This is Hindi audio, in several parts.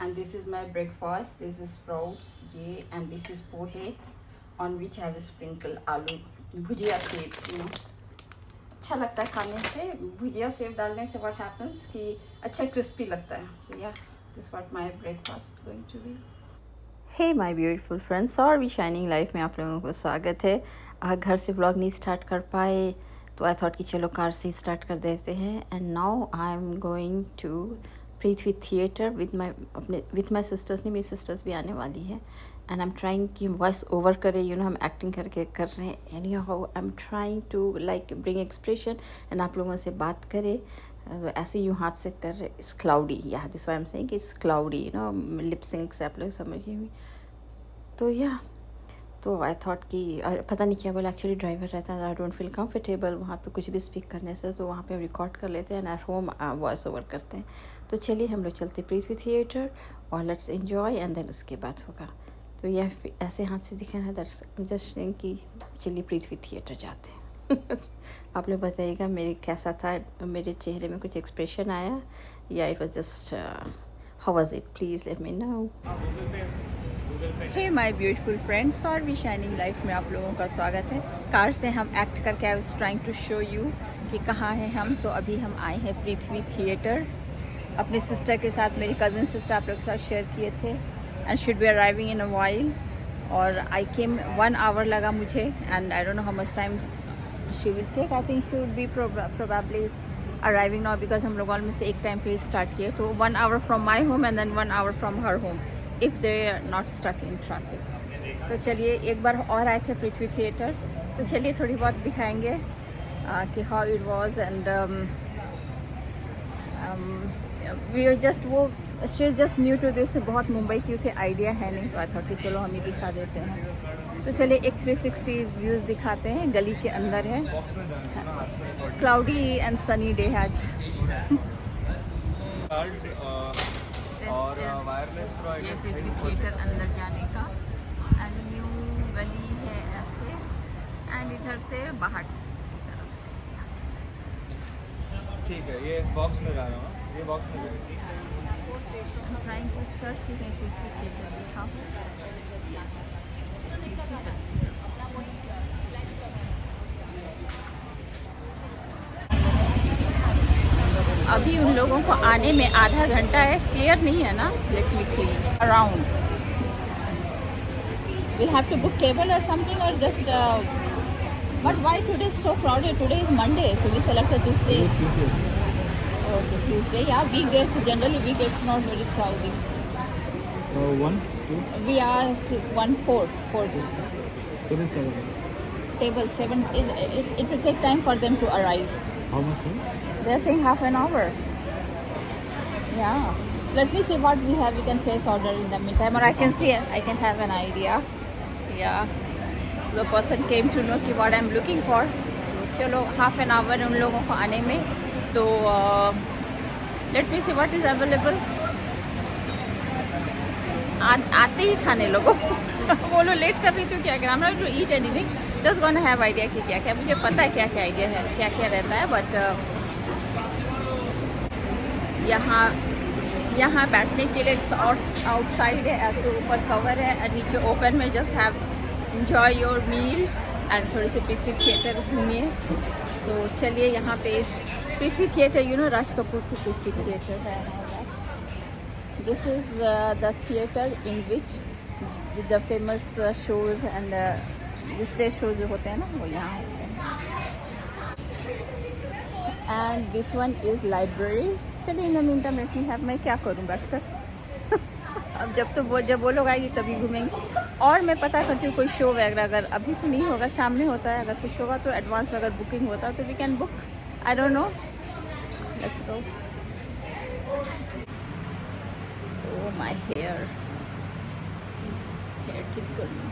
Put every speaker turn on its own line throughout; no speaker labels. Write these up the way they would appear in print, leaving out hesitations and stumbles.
and this is my breakfast. This is sprouts, yeah, and this is pohe, on which I have sprinkled aloo, bhujia save, you know. अच्छा लगता है खाने से, भुजिया सेव डालने से what happens कि अच्छा क्रिस्पी लगता है. So yeah, this is what my breakfast going to be.
Hey my beautiful friends, और भी शाइनिंग लाइफ में आप लोगों को स्वागत है. घर से व्लॉग नहीं स्टार्ट कर पाए तो आई थॉट कि चलो कार से स्टार्ट कर देते हैं. And now I am going to Prithvi theatre with my sisters. नहीं, मेरी सिस्टर्स भी आने वाली है. एंड आई एम ट्राइंग कि वॉइस ओवर करे, यू नो, हम एक्टिंग करके कर रहे हैं. Anyhow I am trying to like bring expression and आप लोगों से बात करे. ऐसे यूँ हाथ से कर रहे. इस क्लाउडी, या दिस वाई एम सेइंग कि इस cloudy, you know, lip sync से आप लोग समझिए. तो या तो आई थॉट कि पता नहीं क्या बोला. एक्चुअली ड्राइवर रहता है, आई डोंट फील कंफर्टेबल वहाँ पे कुछ भी स्पीक करने से, तो वहाँ पे रिकॉर्ड कर लेते हैं and at home voice over करते हैं. तो चलिए हम लोग चलते पृथ्वी थिएटर और लेट्स एंजॉय एंड देन उसके बाद होगा. तो यह ऐसे हाथ से दिखा है दर्शक जस्ट कि चलिए पृथ्वी थिएटर जाते हैं. आप लोग बताइएगा मेरे कैसा था, मेरे चेहरे में कुछ एक्सप्रेशन आया या it was just how was it. Please let me know. Hey my beautiful friends, और भी शाइनिंग लाइफ में आप लोगों का स्वागत है. कार से हम एक्ट करके I was trying to show you कि कहाँ हैं हम. तो अभी हम आए हैं पृथ्वी थिएटर अपनी सिस्टर के साथ. मेरी कज़न सिस्टर आप लोग के साथ शेयर किए थे. And should be arriving in a while. और आई केम 1 आवर लगा मुझे. And I don't know how much time she will take. I think she would be probably arriving now because हम लोग ऑलमोस्ट एक टाइम पे स्टार्ट किए. तो 1 hour from my home and then 1 hour from her home if they are not stuck in traffic. तो चलिए एक बार और आए थे पृथ्वी थिएटर. तो चलिए थोड़ी बहुत दिखाएंगे कि how it was. and we are just वो she is just new to this. बहुत मुंबई की उसे आइडिया है नहीं, तो आई थॉट कि चलो हम ही दिखा देते हैं. तो चलिए एक 360 व्यूज़ दिखाते हैं. गली के अंदर है. क्लाउडी एंड सनी डे है आज.
और वायरलेस
ये पृथ्वी थिएटर अंदर जाने का. एंड न्यू गली है ऐसे. एंड इधर से बाहर की तरफ.
ठीक है, ये बॉक्स में जा रहा हूँ. ये बॉक्स में जा
trying to search Prithvi theatre दिखाओ. अभी उन लोगों को आने में आधा घंटा है. क्लियर नहीं है ना. Let me clean around. we'll have to book table or something or just but why today is so crowded? Today is Monday, so we selected this day. Okay, Tuesday. Yeah, weekdays, so generally weekdays not very crowded.
1, 2,
We are 1, 4
table 7.
table 7. It will take time for them to arrive.
How much time?
They're saying half an hour. Yeah. Let me see what we have. We can place order in the meantime, or I can see. I can have an idea. Yeah. The person came to know what I'm looking for. चलो half an hour उन लोगों को आने में. तो let me see what is available. आते ही खाने लोगों. वो लोग लेट कर रही थी क्या करें. I'm not to eat anything. Just gonna have idea कि क्या क्या. मुझे पता है क्या क्या आइडिया है, क्या क्या रहता है. बट यहाँ बैठने के लिए आउटसाइड है. ऐसे ऊपर कवर है और नीचे ओपन में. Just have enjoy your meal and थोड़ी सी पृथ्वी थिएटर घूमिए. तो चलिए यहाँ पे Prithvi theatre, you know, Raj Kapoor की पृथ्वी थिएटर है. This is the theatre in which the famous shows and stage shows जो होते हैं ना, वो यहाँ होते हैं. And this one is library. चलिए in the meantime let me have. मैं क्या करूँ बैठकर. अब जब वो लोग आएगी तभी घूमेंगे. और मैं पता करती हूँ कोई शो वगैरह. अगर अभी तो नहीं होगा, शाम में होता है. अगर कुछ होगा तो एडवांस में अगर बुकिंग होता है तो we can book. I don't know. Let's go. Oh my hair ठीक करूँ.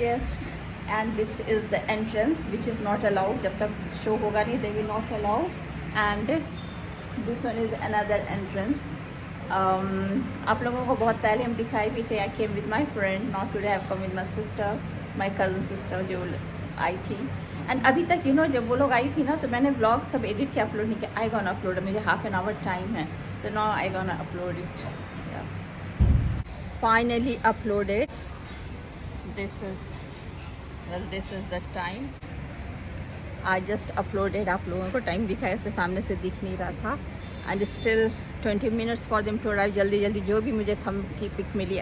Yes. And this is the entrance which is not allowed. जब तक शो होगा नहीं they will not allow. And this one is another entrance. आप लोगों को बहुत पहले हम दिखाए भी थे. I came with my friend. Not today I have come with my sister, my cousin sister जो आई थी. एंड अभी तक जब वो लोग आई थी ना, तो मैंने ब्लॉग सब एडिट के अपलोड नहीं किया. I gone upload. मुझे हाफ एन आवर टाइम है. So now I gonna upload it. Yeah. Finally uploaded. This is the time. I just uploaded. आप लोगों को टाइम दिखाया, ऐसे सामने से दिख नहीं रहा था. And still 20 minutes for them to arrive. जल्दी जल्दी जो भी मुझे थंब की पिक मिली,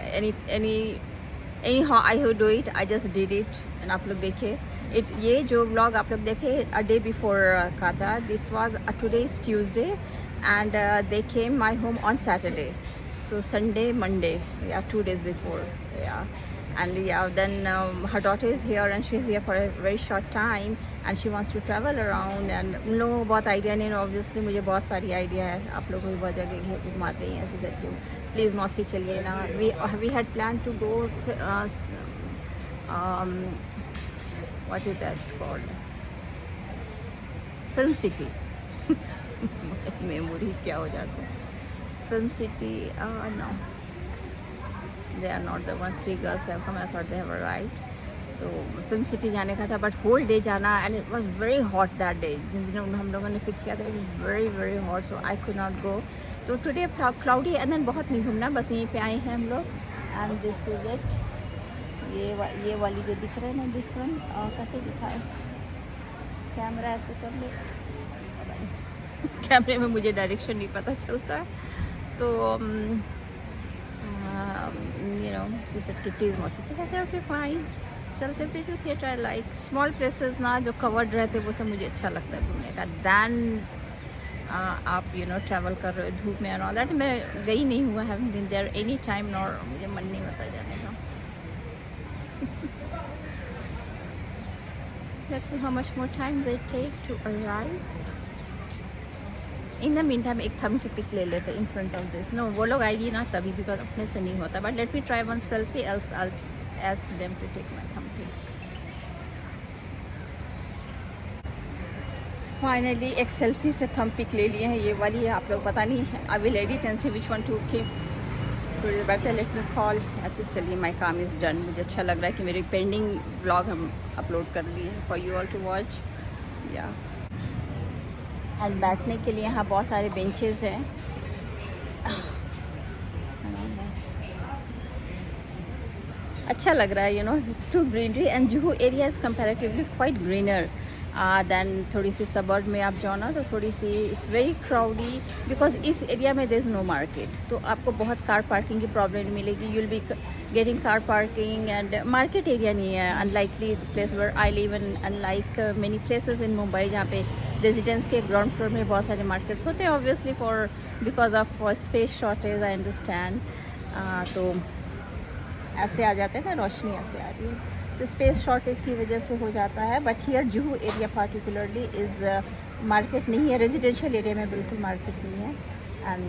anyhow I will do it. I just did it. And आप लोग देखिए, ये जो vlog आप लोग देखे a day before का था. This was today is Tuesday, and they came my home on Saturday. So Sunday, Monday, yeah, 2 days before, yeah. And yeah, then her daughter is here and she's here for a very short time and she wants to travel around. And उन लोगों को बहुत आइडिया नहीं है, obviously मुझे बहुत सारी आइडिया है. आप लोगों को भी बहुत जगह घुमाते हैं. ऐसे करके प्लीज़ मौसी चलिए ना. We had planned to go what is that called, Film City. Memory क्या हो जाता है. Film City, no, they are not the one. 3 girls have come. I thought they have arrived. तो फिल्म सिटी जाने का था, बट होल डे जाना, and it was very hot that day. जिस दिन हम लोगों ने फिक्स किया था, it was very very hot, so I could not go. तो टुडे क्लाउडी, एंड देन बहुत नहीं घूमना, बस यहीं पे आए हैं हम लोग. And this is it. ये वाली जो दिख रहा है ना, दिस वन. और कैसे दिखाए, कैमरा ऐसे कर ले. कैमरे में मुझे डायरेक्शन नहीं पता चलता. तो यू नो, प्लीज़ मौसी कैसे. ओके फाइन, चलते please. Theatre like small places ना जो कवर्ड रहते, वो सब मुझे अच्छा लगता है घूमने का. दैन आप यू नो ट्रैवल कर रहे हो धूप में एंड ऑल दैट. मैं गई नहीं हुआ, haven't been there any time, nor मुझे मन नहीं होता जाने का. Let's see how much more time they take to arrive. In the meantime एक थम की पिक ले लेते in front of this. No, वो लोग आएगी ना तभी, बिकॉज अपने से नहीं होता. But let me try one selfie, else I ask them to take my thumb pic. Finally एक सेल्फी से थंब पिक ले लिए हैं. ये वाली है, आप लोग पता नहीं है. I will edit and see which one to keep. थोड़ी देर बाद लेट मी कॉल. फिर चलिए, माई काम इज़ डन. मुझे अच्छा लग रहा है कि मेरी पेंडिंग ब्लॉग हम अपलोड कर दिए हैं for you all to watch. या एंड बैठने के लिए यहाँ बहुत सारे बेंचेस हैं. अच्छा लग रहा है, you know, to greenery. And Juhu area is comparatively quite greener than थोड़ी सी सबर्ब में आप जाओ ना, तो थोड़ी सी इट्स वेरी क्राउडी, बिकॉज इस एरिया में देयर इज़ नो मार्केट. तो आपको बहुत कार पार्किंग की प्रॉब्लम मिलेगी. You will be getting car parking, and market area नहीं है. Unlikely place where I live in, unlike many places in Mumbai जहाँ पे रेजिडेंस के ग्राउंड फ्लोर में बहुत सारे मार्केट्स होते हैं. Obviously for because of space shortage, I understand. तो ऐसे आ जाते हैं ना, रोशनी ऐसे आ रही है, तो स्पेस शॉर्टेज की वजह से हो जाता है. But here Juhu area particularly is market नहीं है. रेजिडेंशियल एरिया में बिल्कुल मार्केट नहीं है. एंड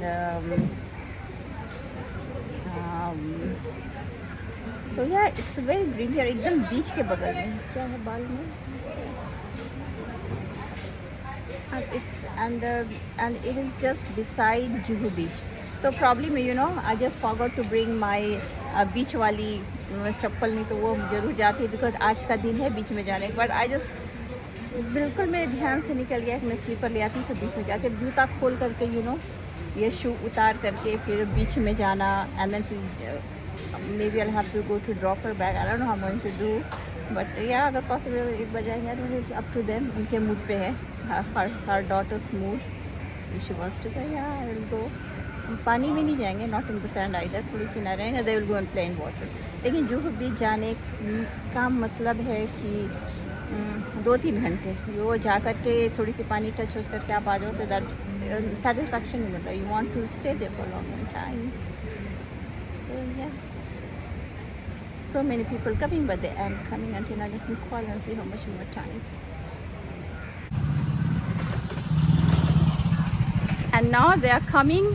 तो या इट्स वेरी ग्रीन हियर, एकदम बीच के बगल में. क्या है बाल में, and it is just beside Juhu Beach. तो problem you know, I just forgot to bring my beach वाली चप्पल, नहीं तो वो जरूर जाती है, बिकॉज आज का दिन है बीच में जाने के. बट आई जस्ट बिल्कुल मेरे ध्यान से निकल गया कि मैं स्लीपर ले आती तो बीच में जाती. जूता खोल करके यू नो, ये शू उतार करके फिर बीच में जाना. एंड देन फिर maybe I have to go to drop her bag. I don't know how going to do, but या अगर पॉसिबल एक बार जाएंगे. अप टू देम, उनके मूड पे है. Her daughter's mood, if she wants to go, या आई विल गो. पानी में नहीं जाएंगे, not in the sand either. थोड़ी किनारे हैं, they will go and play in water. लेकिन जुहू बीच जाने का मतलब है कि 2-3 घंटे वो जा करके थोड़ी सी पानी टच हो करके आप आ जाओ, तो दैट सेटिस्फैक्शन नहीं मिलता. You want to stay there for long time. So yeah, so many people coming, but they are coming until I let me call and see how much more time. And now they are coming.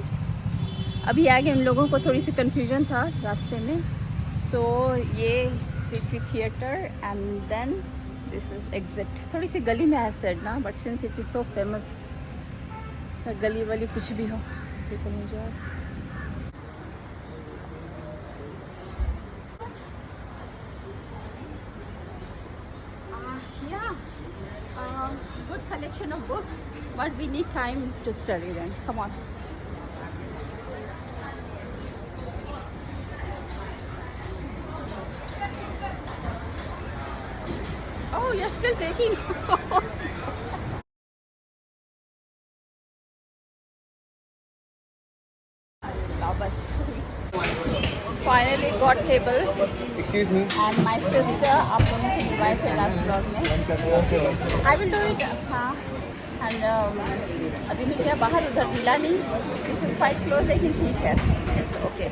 अभी आगे उन लोगों को थोड़ी सी कन्फ्यूजन था रास्ते में. सो ये Prithvi theatre, and then this is exit. थोड़ी सी गली में है सेड ना, but since it is so famous, गली वाली कुछ भी हो, people enjoy. Good collection of books, but we need time to study them. Come on. you're still taking. Now, bus. Finally got table.
Excuse me.
And my sister, आप लोगों को invite है last vlog में. I will do it. हाँ. And अभी मैं क्या बाहर उधर मिला नहीं. This is quite close लेकिन ठीक है. It's okay.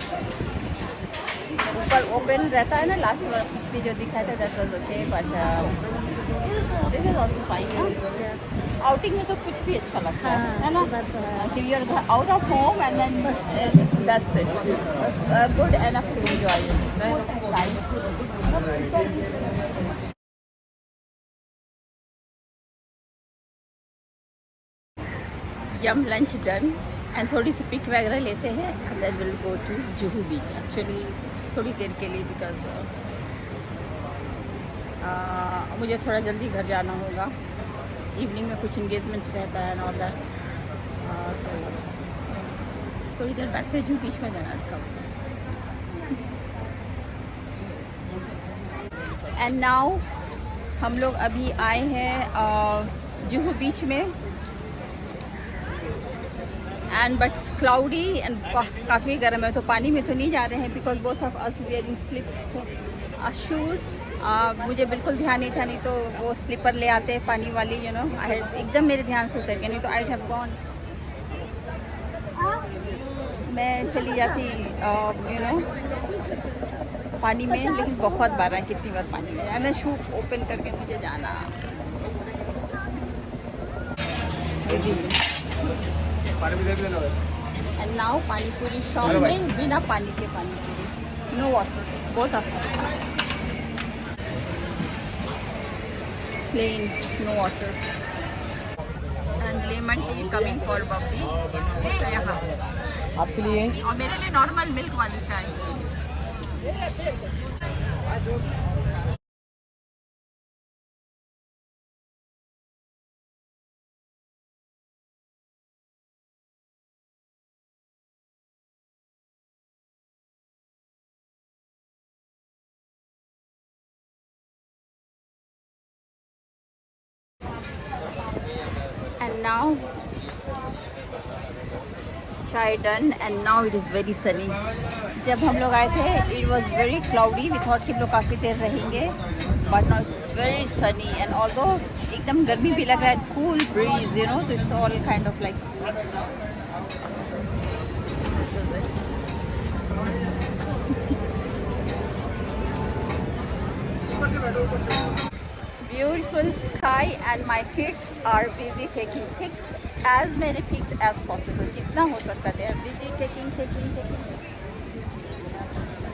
ऊपर ओपन रहता है ना लास्ट पिछली जो दिखाया था that was okay but this is also fine. Outing में तो कुछ भी अच्छा लगता है ना कि you are out of home and then that's it good enough to enjoy life. Yum lunch done and थोड़ी सी पिक वगैरह लेते हैं and then will go to Juhu beach actually थोड़ी देर के लिए बिकॉज मुझे थोड़ा जल्दी घर जाना होगा. इवनिंग में कुछ इंगेजमेंट्स रहता है एंड ऑल दैट. तो थोड़ी देर बैठते हैं जुहू बीच में देना कब. एंड नाउ हम लोग अभी आए हैं जुहू बीच में एंड बट क्लाउडी एंड काफ़ी गर्म है तो पानी में तो नहीं जा रहे हैं because both of us wearing slips shoes. मुझे बिल्कुल ध्यान नहीं था नहीं तो वो स्लीपर ले आते हैं पानी वाली यू नो एकदम मेरे ध्यान से उतर गया नहीं तो आई हैव गॉन. मैं चली जाती यू नो पानी में लेकिन बहुत बार है कितनी बार पानी में जाना शू ओपन करके मुझे जाना. एंड नाउ पानी पूरी शॉप में बिना पानी के पानी पूरी no water both of plain, no water. And lemon tea coming for Bobby. यहाँ.
आपके लिए
और मेरे लिए नॉर्मल मिल्क वाली चाय. And now chai done and now it is very sunny. जब हम लोग आए थे it was very cloudy. We thought कि हम लोग काफ़ी देर रहेंगे but now it's very sunny and although एकदम गर्मी भी लग रहा है cool breeze you know so it's all kind of like mixed. This is it. Beautiful sky and my kids are busy taking pics as many pics as possible. जितना हो सकता है they are busy taking.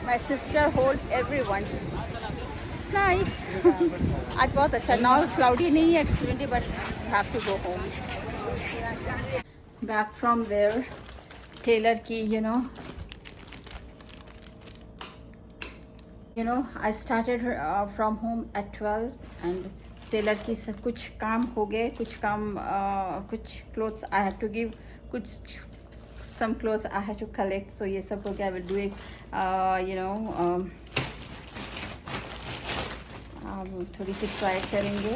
My sister hold everyone. Nice. आज बहुत अच्छा. Now cloudy नहीं है it's windy but have to go home. Back from there tailor की you know I started from home at 12 and tailor की सब कुछ काम हो गए. कुछ clothes I had to give कुछ some clothes I had to collect so ये सब हो गया. आई विल डू इट थोड़ी सी ट्राई करेंगे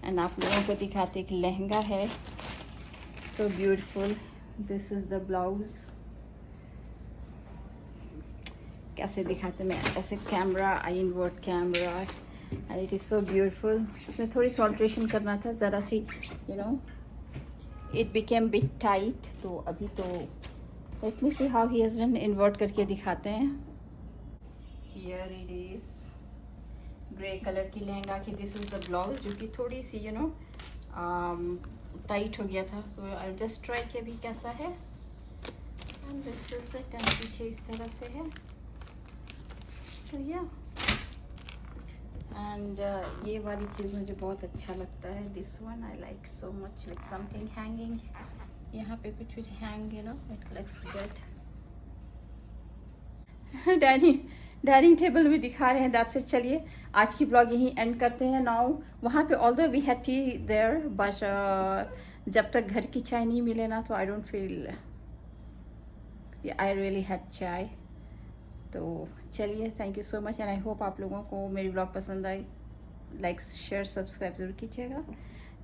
एंड आप लोगों को दिखाते कि लहंगा है so beautiful. This is the blouse. कैसे दिखाते मैं ऐसे camera I invert camera and it is so beautiful. इसमें थोड़ी सी ऑल्ट्रेशन करना था ज़रा सी you know it became bit tight. तो अभी तो let me see how he has done. Invert करके दिखाते हैं. Here it is grey colour की लहंगा की. दिस इज़ द ब्लाउज जो कि थोड़ी सी यू नो टाइट हो गया था. तो आई जस्ट ट्राई कि अभी कैसा है and this is it. And पीछे इस तरह से है. So yeah, and ये वाली चीज़ मुझे बहुत अच्छा लगता है. This one I like so much with something hanging. यहाँ पे कुछ hang you know it looks good. Dining table भी दिखा रहे हैं. That's it. चलिए आज की ब्लॉग यहीं एंड करते हैं. नाउ वहाँ पे although we had tea there but जब तक घर की चाय नहीं मिले ना तो I don't feel I really had chai. तो चलिए thank you so much and I hope आप लोगों को मेरी ब्लॉग पसंद आई.
लाइक शेयर सब्सक्राइब ज़रूर कीजिएगा।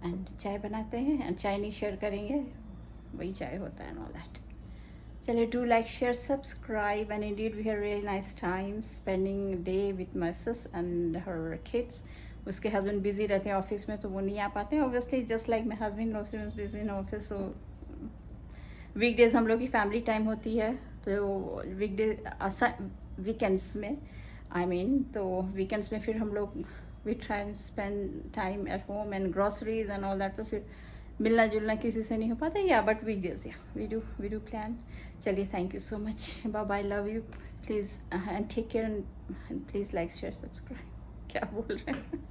एंड चाय बनाते हैं, एंड चाय नहीं शेयर करेंगे, वही चाय होता है एंड ऑल दैट। चलिए, do like share subscribe, and indeed we have really nice time spending day with my sis and her kids. उसके हस्बैंड बिजी रहते हैं ऑफिस में, तो वो नहीं आ पाते हैं obviously, just like my husband also is busy in office. So weekdays हम लोग की फैमिली टाइम होती है, तो वीकेंड्स में तो वीकेंड्स में फिर हम लोग we try and spend time at home and groceries and all that. तो फिर मिलना जुलना किसी से नहीं हो पाता, या बट वीकडेज या वी डू प्लान। चलिए, thank you so much, bye bye, love you, please and take care, and please like share subscribe. क्या बोल रहे हैं